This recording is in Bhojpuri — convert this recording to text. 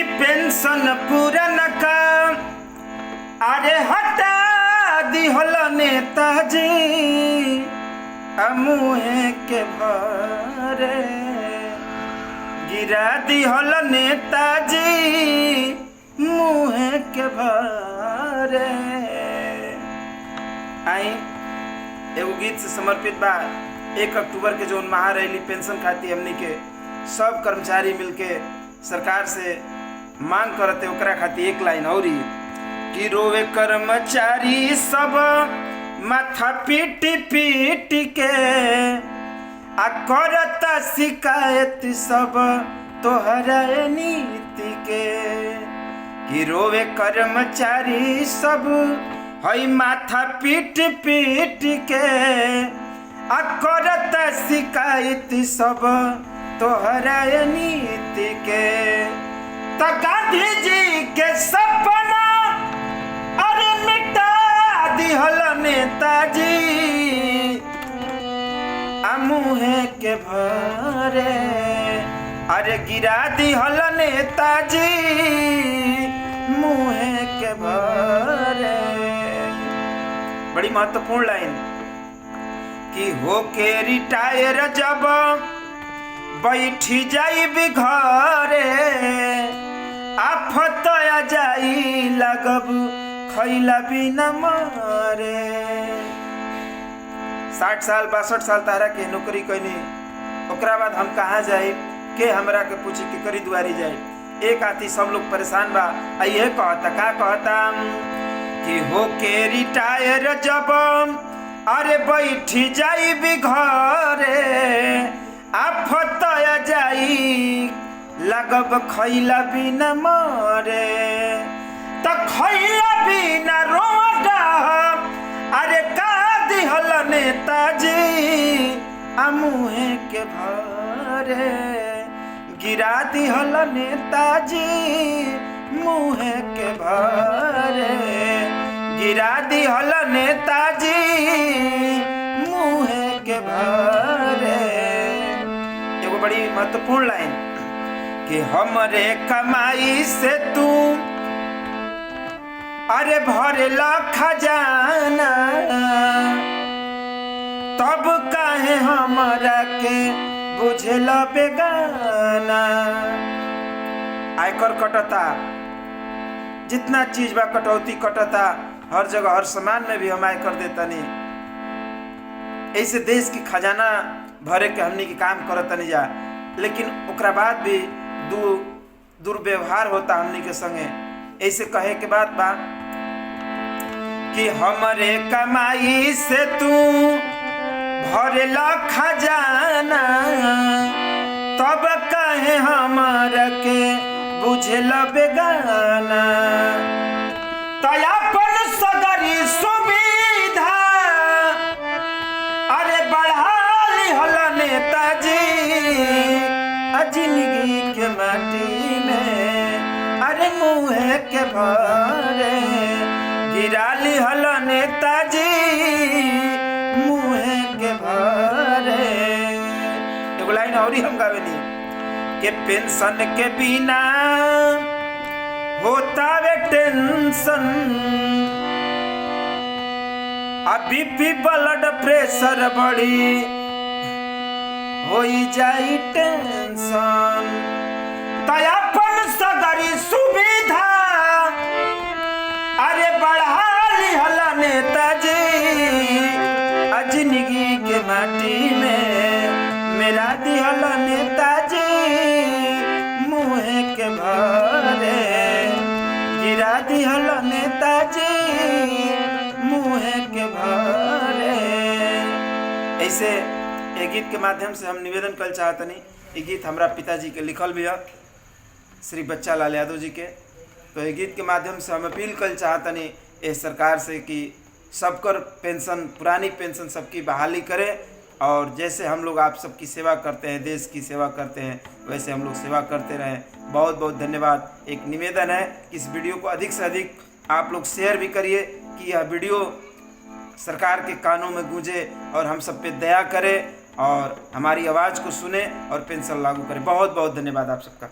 कि पेंशन पूरा न का अरे हटा दिहल नेताजी मुहे के भरे गिरा दिहल नेताजी मुहे के भरे। आई एगो गीत से समर्पित बा 1 अक्टूबर के जो महारैली पेंशन खाती हमनी के सब कर्मचारी मिलके सरकार से मांग करते ओकरा खाती एक लाइन और कि रोवे कर्मचारी सब माथा पीटी पीटी के आ करता शिकायत सब तोहरा नीति के कि रोवे कर्मचारी सब हई माथा पीट पीट के आ करता शिकायत सब तोहरा नीति के। तो गांधी जी के सपना अरे मिटा दिहल नेताजी मुहे के भरे अरे गिरा दिहल नेताजी मुहे के भरे। बड़ी महत्वपूर्ण लाइन कि होके रिटायर जब बैठी जाई घरे आफत आ जाई लगब खैला बिना मारे। 60 साल 62 साल तारा के नौकरी कैनी ओकरा बाद हम कहाँ जाए के हमरा के पूछी कि करी दुआरी जाए। एक आती सब लोग परेशान बा ये कहता का कहता कि होके रिटायर जब अरे बैठी जाई घरे आफत आ जाई लगब खैला बिना मरे। तो खैला बिना रोडा अरे का दिहल नेताजी मुहे के भरे गिरा दिहल नेताजी मुहे के भरे गिरा दिहल नेताजी मुहे के भरे। एगो बड़ी महत्वपूर्ण लाइन कि हमरे कमाई से तू अरे भरेला खजाना तब काहे हमरा के बुझेला बेगाना। आयकर कटता जितना चीज बा कटौती कटता हर जगह हर सामान में भी हम आयकर देता नहीं। ऐसे देश की खजाना भरे के हमनी के काम करता नहीं जा लेकिन ओकरा बाद भी दुर्व्यवहार होता हमनी के संगे। ऐसे कहे के बात बा कि हमरे कमाई से तू भरेला खजाना तब कहे हमरा के बुझेला बेगाना। तयापन सगरी सुविधा अरे बढ़ा लिहल नेताजी जिंदगी के माटी में अरे मुहे के भरे गिरा लिहल नेताजी मुहे के भरे। एगो लाइन और हम गावेली के पेंशन के बिना होता वे टेंशन अभी भी ब्लड प्रेशर बढ़ी हो जाई टेंशन। तयापन सगरी सुविधा अरे बढ़ा लिहल नेताजी जिंदगी के माटी में मेरा दिहल नेताजी मुहे के भरे गिरा दिहल नेताजी मुहे के भरे। ऐसे एक गीत के माध्यम से हम निवेदन कर चाहतनी। ये गीत हमारा पिताजी के लिखल भी है श्री बच्चा लाल यादव जी के। तो ये गीत के माध्यम से हम अपील कर चाहतनी ये सरकार से कि सबकर पेंशन पुरानी पेंशन सबकी बहाली करे और जैसे हम लोग आप सबकी सेवा करते हैं देश की सेवा करते हैं वैसे हम लोग सेवा करते रहें। बहुत बहुत धन्यवाद। एक निवेदन है कि इस वीडियो को अधिक से अधिक आप लोग शेयर भी करिए कि यह वीडियो सरकार के कानों में गूंजे और हम सब पे दया करे और हमारी आवाज़ को सुने और पेंशन लागू करे। बहुत बहुत धन्यवाद आप सबका।